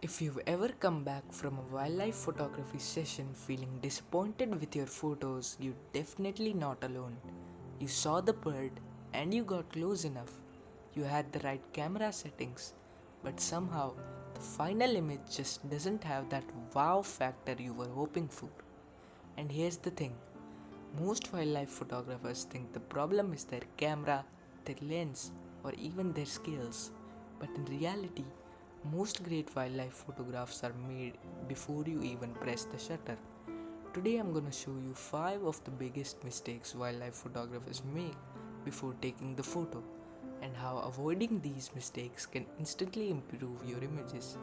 If you've ever come back from a wildlife photography session feeling disappointed with your photos, you're definitely not alone. You saw the bird and you got close enough. You had the right camera settings, but somehow the final image just doesn't have that wow factor you were hoping for. And here's the thing, most wildlife photographers think the problem is their camera, their lens, or even their skills. But in reality, most great wildlife photographs are made before you even press the shutter. Today I'm gonna show you 5 of the biggest mistakes wildlife photographers make before taking the photo and how avoiding these mistakes can instantly improve your images.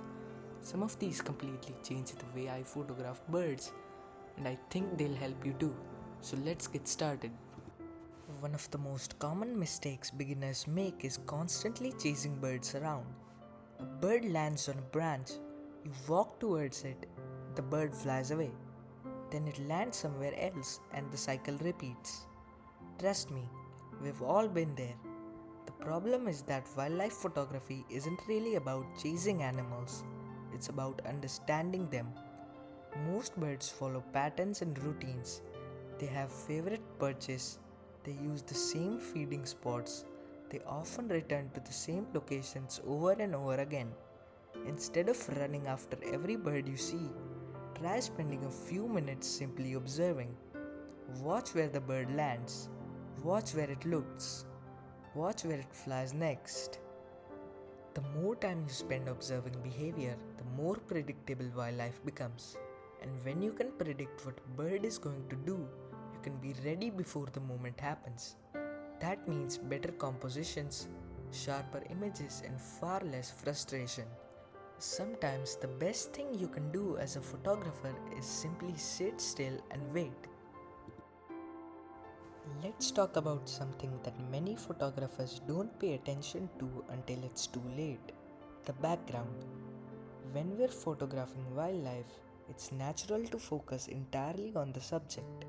Some of these completely change the way I photograph birds, and I think they'll help you too. So let's get started. One of the most common mistakes beginners make is constantly chasing birds around. A bird lands on a branch, you walk towards it, the bird flies away. Then it lands somewhere else and the cycle repeats. Trust me, we've all been there. The problem is that wildlife photography isn't really about chasing animals, it's about understanding them. Most birds follow patterns and routines. They have favorite perches, they use the same feeding spots, they often return to the same locations over and over again. Instead of running after every bird you see, try spending a few minutes simply observing. Watch where the bird lands, watch where it looks, watch where it flies next. The more time you spend observing behavior, the more predictable wildlife becomes. And when you can predict what a bird is going to do, you can be ready before the moment happens. That means better compositions, sharper images, and far less frustration. Sometimes the best thing you can do as a photographer is simply sit still and wait. Let's talk about something that many photographers don't pay attention to until it's too late: the background. When we're photographing wildlife, it's natural to focus entirely on the subject.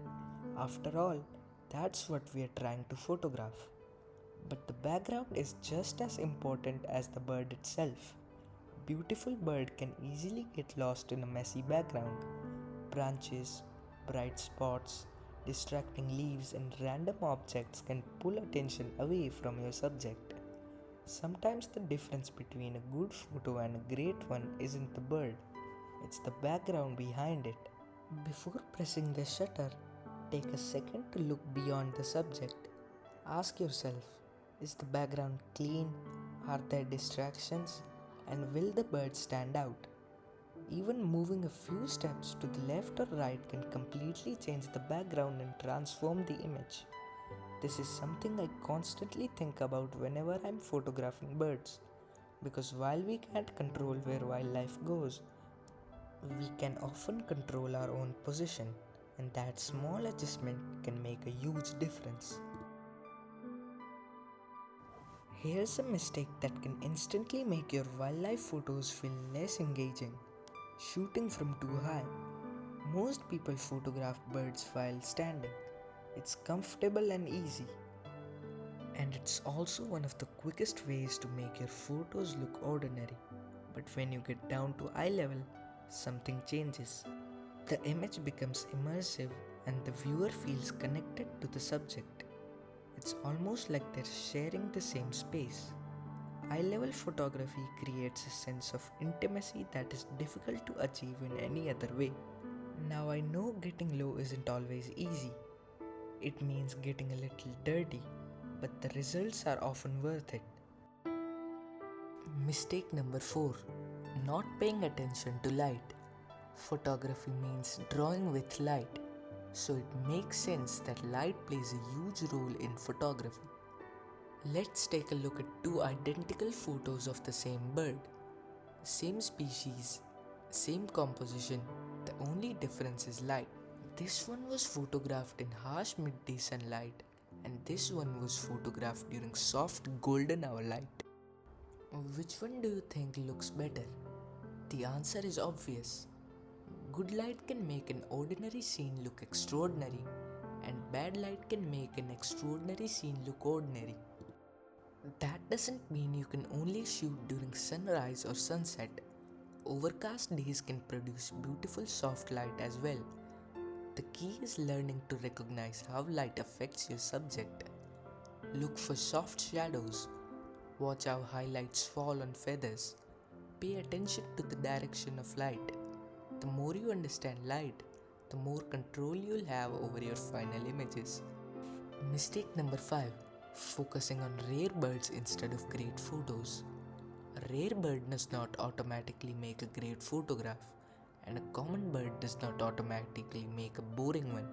After all, that's what we're trying to photograph. But the background is just as important as the bird itself. A beautiful bird can easily get lost in a messy background. Branches, bright spots, distracting leaves, and random objects can pull attention away from your subject. Sometimes the difference between a good photo and a great one isn't the bird, it's the background behind it. Before pressing the shutter, take a second to look beyond the subject. Ask yourself, is the background clean? Are there distractions? And will the bird stand out? Even moving a few steps to the left or right can completely change the background and transform the image. This is something I constantly think about whenever I'm photographing birds, because while we can't control where wildlife goes, we can often control our own position, and that small adjustment can make a huge difference. Here's a mistake that can instantly make your wildlife photos feel less engaging: shooting from too high. Most people photograph birds while standing. It's comfortable and easy, and it's also one of the quickest ways to make your photos look ordinary. But when you get down to eye level, something changes. The image becomes immersive and the viewer feels connected to the subject. It's almost like they're sharing the same space. Eye level photography creates a sense of intimacy that is difficult to achieve in any other way. Now, I know getting low isn't always easy. It means getting a little dirty, but the results are often worth it. Mistake number 4: not paying attention to light. Photography means drawing with light, so it makes sense that light plays a huge role in photography. Let's take a look at two identical photos of the same bird. Same species, same composition, the only difference is light. This one was photographed in harsh midday sunlight, and this one was photographed during soft golden hour light. Which one do you think looks better? The answer is obvious. Good light can make an ordinary scene look extraordinary, and bad light can make an extraordinary scene look ordinary. That doesn't mean you can only shoot during sunrise or sunset. overcast days can produce beautiful soft light as well. The key is learning to recognize how light affects your subject. Look for soft shadows. Watch how highlights fall on feathers. Pay attention to the direction of light. The more you understand light, the more control you'll have over your final images. Mistake number 5, focusing on rare birds instead of great photos. A rare bird does not automatically make a great photograph, and a common bird does not automatically make a boring one.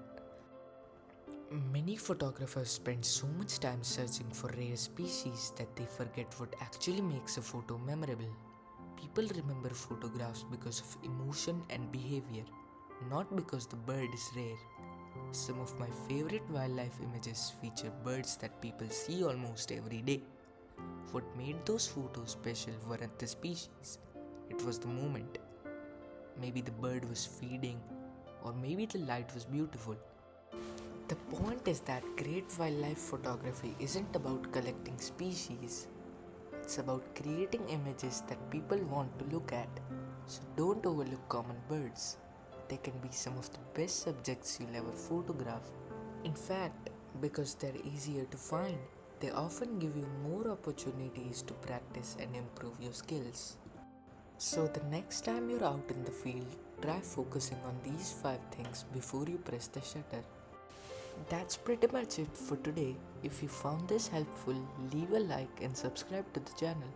Many photographers spend so much time searching for rare species that they forget what actually makes a photo memorable. People remember photographs because of emotion and behavior, not because the bird is rare. Some of my favorite wildlife images feature birds that people see almost every day. What made those photos special weren't the species, it was the moment. Maybe the bird was feeding, or maybe the light was beautiful. The point is that great wildlife photography isn't about collecting species, it's about creating images that people want to look at. So don't overlook common birds. They can be some of the best subjects you'll ever photograph. In fact, because they're easier to find, they often give you more opportunities to practice and improve your skills. So the next time you're out in the field, try focusing on these 5 things before you press the shutter. That's pretty much it for today. If you found this helpful, leave a like and subscribe to the channel.